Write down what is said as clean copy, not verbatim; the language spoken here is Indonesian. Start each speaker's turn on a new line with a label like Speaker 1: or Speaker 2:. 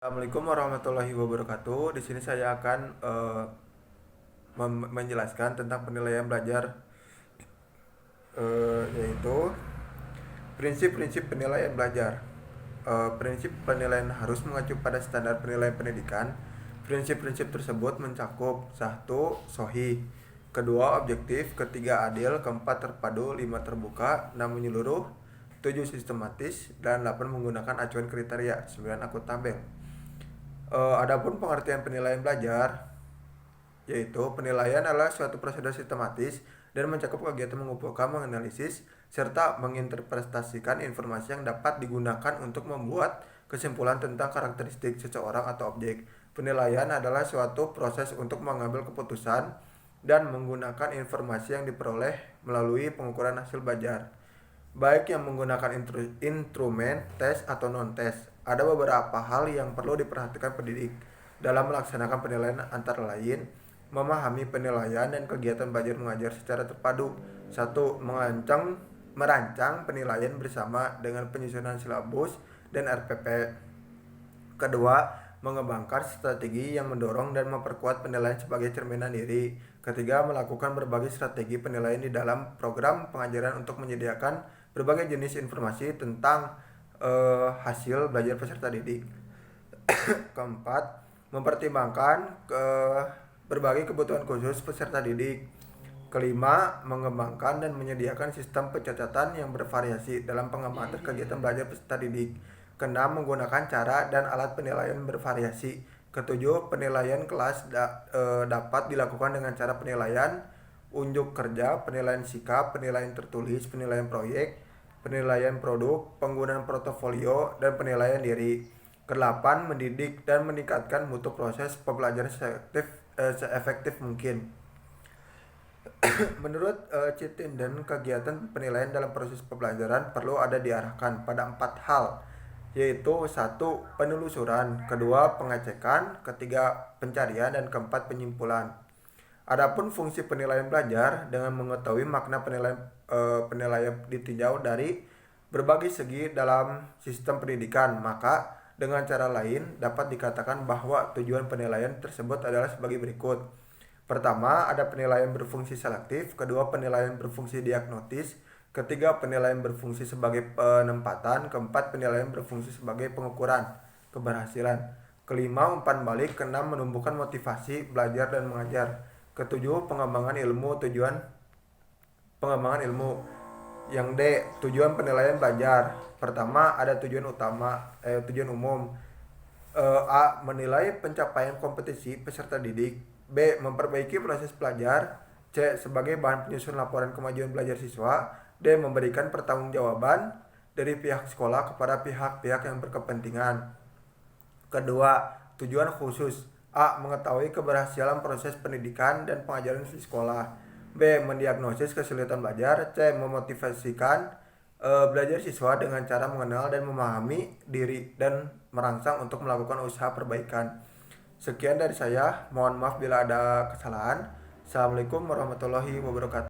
Speaker 1: Assalamualaikum warahmatullahi wabarakatuh. Di sini saya akan menjelaskan tentang penilaian belajar, yaitu prinsip-prinsip penilaian belajar. Prinsip penilaian harus mengacu pada standar penilaian pendidikan. Prinsip-prinsip tersebut mencakup: satu, Sahih; kedua, objektif; ketiga, adil; keempat, terpadu; lima, terbuka; enam, menyeluruh; tujuh, sistematis; dan 8, menggunakan acuan kriteria; 9, akuntabel. Adapun pengertian penilaian belajar, yaitu penilaian adalah suatu prosedur sistematis dan mencakup kegiatan mengumpulkan, menganalisis, serta menginterpretasikan informasi yang dapat digunakan untuk membuat kesimpulan tentang karakteristik seseorang atau objek. Penilaian adalah suatu proses untuk mengambil keputusan dan menggunakan informasi yang diperoleh melalui pengukuran hasil belajar, baik yang menggunakan instrumen tes atau non-tes. Ada beberapa hal yang perlu diperhatikan pendidik dalam melaksanakan penilaian, antara lain memahami penilaian dan kegiatan belajar mengajar secara terpadu. Satu, merancang penilaian bersama dengan penyusunan silabus dan RPP. Kedua, mengembangkan strategi yang mendorong dan memperkuat penilaian sebagai cerminan diri. Ketiga, melakukan berbagai strategi penilaian di dalam program pengajaran untuk menyediakan berbagai jenis informasi tentang hasil belajar peserta didik. Keempat, mempertimbangkan berbagai kebutuhan khusus peserta didik. Kelima, mengembangkan dan menyediakan sistem pencatatan yang bervariasi dalam pengamatan kegiatan belajar peserta didik. Keenam, menggunakan cara dan alat penilaian bervariasi. Ketujuh, penilaian kelas dapat dilakukan dengan cara penilaian unjuk kerja, penilaian sikap, penilaian tertulis, penilaian proyek, penilaian produk, penggunaan portofolio, dan penilaian diri. Kedelapan, mendidik dan meningkatkan mutu proses pembelajaran seefektif mungkin. Menurut Chittenden, kegiatan penilaian dalam proses pembelajaran perlu ada diarahkan pada 4 hal, yaitu: 1, penelusuran; kedua, pengecekan; ketiga, pencarian; dan keempat, penyimpulan. Adapun fungsi penilaian belajar, dengan mengetahui makna penilaian ditinjau dari berbagai segi dalam sistem pendidikan, maka dengan cara lain dapat dikatakan bahwa tujuan penilaian tersebut adalah sebagai berikut. Pertama, ada penilaian berfungsi selektif; kedua, penilaian berfungsi diagnostis; ketiga, penilaian berfungsi sebagai penempatan; keempat, penilaian berfungsi sebagai pengukuran keberhasilan; kelima, umpan balik; keenam, menumbuhkan motivasi belajar dan mengajar; ketujuh, pengembangan ilmu. Tujuan pengembangan ilmu. Yang D, tujuan penilaian belajar. Pertama, ada tujuan umum. A, menilai pencapaian kompetisi peserta didik. B, memperbaiki proses belajar. C, sebagai bahan penyusun laporan kemajuan belajar siswa. D, memberikan pertanggungjawaban dari pihak sekolah kepada pihak-pihak yang berkepentingan. Kedua, tujuan khusus. A, mengetahui keberhasilan proses pendidikan dan pengajaran di sekolah. B, mendiagnosis kesulitan belajar. C, memotivasikan belajar siswa dengan cara mengenal dan memahami diri dan merangsang untuk melakukan usaha perbaikan. Sekian dari saya, mohon maaf bila ada kesalahan. Assalamualaikum warahmatullahi wabarakatuh.